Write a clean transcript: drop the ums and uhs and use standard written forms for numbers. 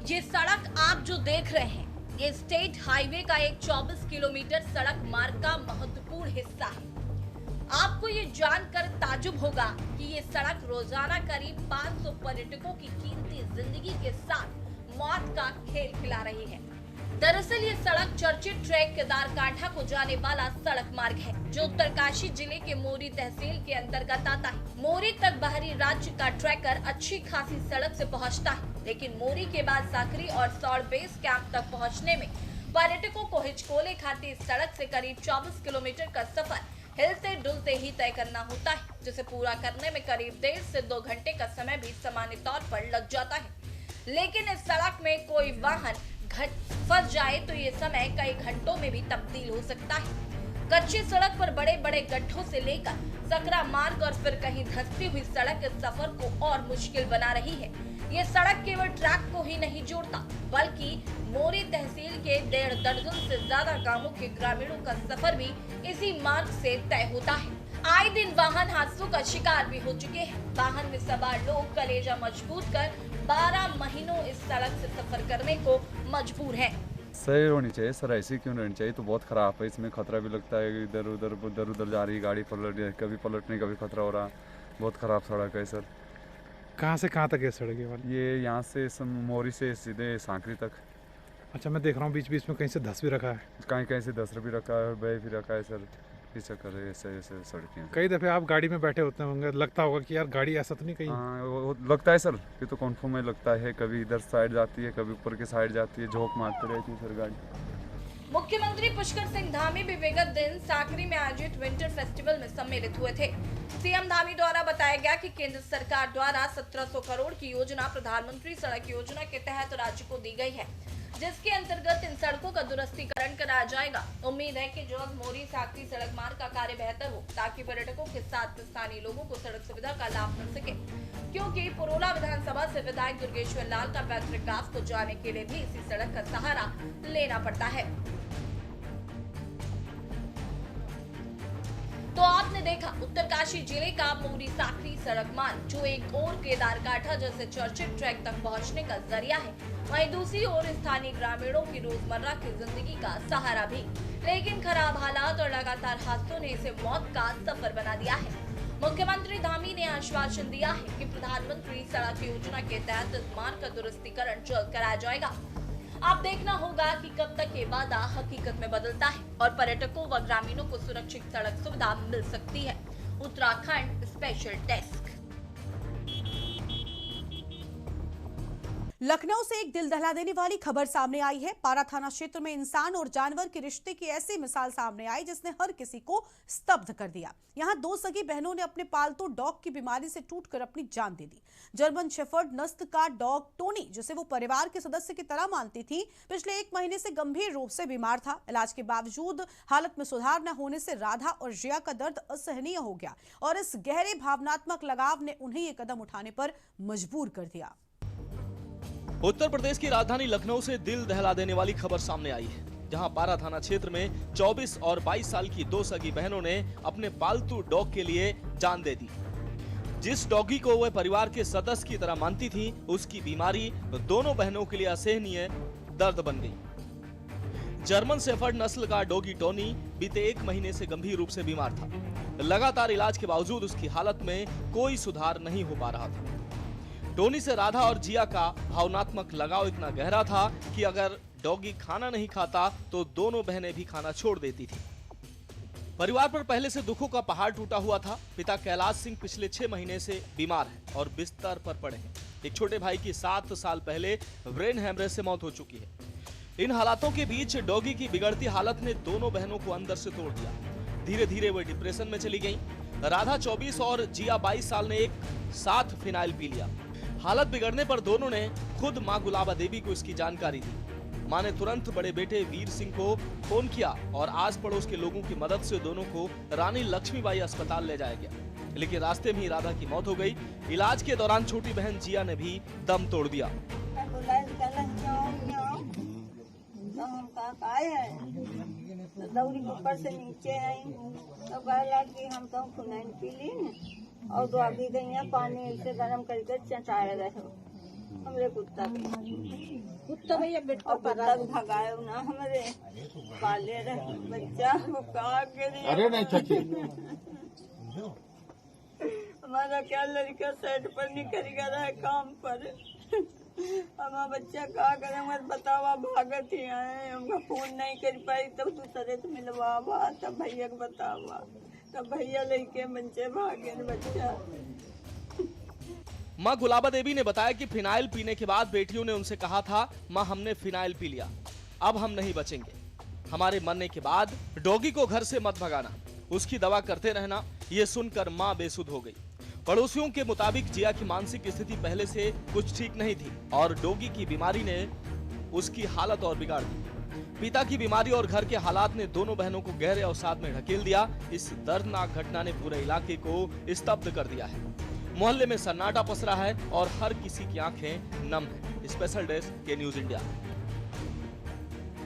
ये सड़क आप जो देख रहे हैं, ये स्टेट हाईवे का एक 24 किलोमीटर सड़क मार्ग का महत्वपूर्ण हिस्सा है। आपको ये जानकर ताजुब होगा कि ये सड़क रोजाना करीब 500 पर्यटकों की कीमती जिंदगी के साथ मौत का खेल खिला रही है। दरअसल ये सड़क चर्चित ट्रैक केदारकांठा को जाने वाला सड़क मार्ग है, जो उत्तरकाशी जिले के मोरी तहसील के अंतर्गत आता है। मोरी तक बाहरी राज्य का ट्रैकर अच्छी खासी सड़क से पहुंचता है, लेकिन मोरी के बाद साकरी और सौर बेस कैंप तक पहुंचने में पर्यटकों को हिचकोले खाती इस सड़क से करीब 24 किलोमीटर का सफर हिलते डुलते ही तय करना होता है, जिसे पूरा करने में करीब 1.5 से 2 घंटे का समय भी सामान्य तौर पर लग जाता है। लेकिन इस सड़क में कोई वाहन फंस जाए तो ये समय कई घंटों में भी तब्दील हो सकता है। कच्ची सड़क पर बड़े बड़े गड्ढों से लेकर सकरा मार्ग और फिर कहीं धंसती हुई सड़क इस सफर को और मुश्किल बना रही है। ये सड़क केवल ट्रैक को ही नहीं जोड़ता, बल्कि मोरी तहसील के 1.5 दर्जन से ज्यादा गांवों के ग्रामीणों का सफर भी इसी मार्ग से तय होता है। आए दिन वाहन हादसों का शिकार भी हो चुके हैं। वाहन में सवार लोग कलेजा मजबूत कर 12 महीनों इस सड़क से सफर करने को मजबूर हैं। सही होनी चाहिए सर, ऐसी क्यों रहनी चाहिए? तो बहुत खराब है, इसमें खतरा भी लगता है। इधर उधर जा रही गाड़ी कभी पलटने का भी खतरा हो रहा। बहुत खराब सड़क है सर। कहाँ से कहाँ तक है सड़क ये यहाँ से मोरी से सीधे सांकरी तक। अच्छा, मैं देख रहा हूँ बीच बीच में कहीं से धस भी रखा है, कहीं से 10 भी रखा है और बह भी रखा है सर। इस चक्कर है ऐसे सड़कें। कई दफ़े आप गाड़ी में बैठे होते होंगे, लगता होगा कि यार गाड़ी ऐसा तो नहीं कहीं। हाँ, लगता है सर, ये तो कन्फर्म है, लगता है। कभी इधर साइड जाती है, कभी ऊपर के साइड जाती है, झोंक मारती रहती है सर गाड़ी। मुख्यमंत्री पुष्कर सिंह धामी भी विगत दिन साकरी में आयोजित विंटर फेस्टिवल में सम्मिलित हुए थे। सीएम धामी द्वारा बताया गया कि केंद्र सरकार द्वारा 1700 करोड़ की योजना प्रधानमंत्री सड़क योजना के तहत राज्य को दी गई है, जिसके अंतर्गत इन सड़कों का दुरुस्तीकरण कराया जाएगा। उम्मीद है कि जल्द मोरी साकरी सड़क मार्ग का कार्य बेहतर हो, ताकि पर्यटकों के साथ स्थानीय लोगों को सड़क सुविधा का लाभ मिल सके, क्योंकि पुरोला विधानसभा से विधायक दुर्गेश्वर लाल का पैतृक गांव को जाने के लिए भी इसी सड़क का सहारा लेना पड़ता है। तो आपने देखा उत्तरकाशी जिले का मोरी साकरी सड़क मार्ग, जो एक ओर केदारकांठा जैसे चर्चित ट्रैक तक पहुंचने का जरिया है, वहीं दूसरी ओर स्थानीय ग्रामीणों की रोजमर्रा की जिंदगी का सहारा भी। लेकिन खराब हालात और लगातार हादसों ने इसे मौत का सफर बना दिया है। मुख्यमंत्री धामी ने आश्वासन दिया है कि प्रधानमंत्री सड़क योजना के तहत इस मार्ग का दुरुस्तीकरण जल्द कराया जाएगा। अब देखना होगा कि कब तक ये वादा हकीकत में बदलता है और पर्यटकों व ग्रामीणों को सुरक्षित सड़क सुविधा मिल सकती है। Uttarakhand special desk. लखनऊ से एक दिल दहला देने वाली खबर सामने आई है। पारा थाना क्षेत्र में इंसान और जानवर के रिश्ते की ऐसी मिसाल सामने आई जिसने हर किसी को स्तब्ध कर दिया। यहां 2 सगी बहनों ने अपने पालतू डॉग की बीमारी से टूटकर अपनी जान दे दी। जर्मन शेफर्ड नस्ल का डॉग टोनी, जिसे वो परिवार के सदस्य की तरह मानती थी, पिछले 1 महीने से गंभीर रूप से बीमार था। इलाज के बावजूद हालत में सुधार न होने से राधा और जिया का दर्द असहनीय हो गया और इस गहरे भावनात्मक लगाव ने उन्हें ये कदम उठाने पर मजबूर कर दिया। उत्तर प्रदेश की राजधानी लखनऊ से दिल दहला देने वाली खबर सामने आई है, जहां पारा थाना क्षेत्र में 24 और 22 साल की 2 सगी बहनों ने अपने पालतू डॉग के लिए जान दे दी। जिस डॉगी को वह परिवार के सदस्य की तरह मानती थी, उसकी बीमारी दोनों बहनों के लिए असहनीय दर्द बन गई। जर्मन शेफर्ड नस्ल का डॉगी टोनी बीते 1 महीने से गंभीर रूप से बीमार था। लगातार इलाज के बावजूद उसकी हालत में कोई सुधार नहीं हो पा रहा था। टोनी से राधा और जिया का भावनात्मक लगाव इतना गहरा था कि अगर डॉगी खाना नहीं खाता तो दोनों बहनें भी खाना छोड़ देती थी। परिवार पर पहले से दुखों का पहाड़ टूटा हुआ था। पिता कैलाश सिंह पिछले 6 महीने से बीमार है और बिस्तर पर पड़े हैं। एक छोटे भाई की 7 साल पहले ब्रेन हैमरेज से मौत हो चुकी है। इन हालातों के बीच डॉगी की बिगड़ती हालत ने दोनों बहनों को अंदर से तोड़ दिया। धीरे धीरे वे डिप्रेशन में चली गईं। राधा 24 और जिया 22 साल ने एक साथ फिनाइल पी लिया। हालत बिगड़ने पर दोनों ने खुद मां गुलाबा देवी को इसकी जानकारी दी। मां ने तुरंत बड़े बेटे वीर सिंह को फोन किया और आस पड़ोस के लोगों की मदद से दोनों को रानी लक्ष्मीबाई अस्पताल ले जाया गया, लेकिन रास्ते में ही राधा की मौत हो गई। इलाज के दौरान छोटी बहन जिया ने भी दम तोड़ दिया। दौड़ी ऊपर से नीचे आई तो कहला कि हम तो खुनाइन पी ली और दो आगे गई पानी ऐसे गर्म करके चटाए रहे। हमरे हमारे कुत्ता भैया बेटा और कुत्ता भगाए ना हमारे पाले रहे बच्चा वो कहा के अरे नहीं चाची हमारा क्या लड़का साइड पर निकल गया है काम पर हमारा बच्चा क्या करे हमारे बतावा भागत ही आए हमका फोन नहीं कर पाई तब दूसरे से मिलवावा तब भैया को बतावा तब भैया लेके बच्चे भागे बच्चा। मां गुलाबा देवी ने बताया कि फिनाइल पीने के बाद बेटियों ने उनसे कहा था, मां हमने फिनाइल पी लिया, अब हम नहीं बचेंगे। हमारे मरने के बाद डॉगी को घर से मत भगाना, उसकी दवा करते रहना। ये सुनकर मां बेसुध हो गई। पड़ोसियों के मुताबिक जिया की मानसिक स्थिति पहले से कुछ ठीक नहीं थी और डॉगी की बीमारी ने उसकी हालत और बिगाड़ दी। पिता की बीमारी और घर के हालात ने दोनों बहनों को गहरे अवसाद में ढकेल दिया। इस दर्दनाक घटना ने पूरे इलाके को स्तब्ध कर दिया है। मोहल्ले में सन्नाटा पसरा है और हर किसी की आंखें नम है। स्पेशल डेस्क के न्यूज़ इंडिया।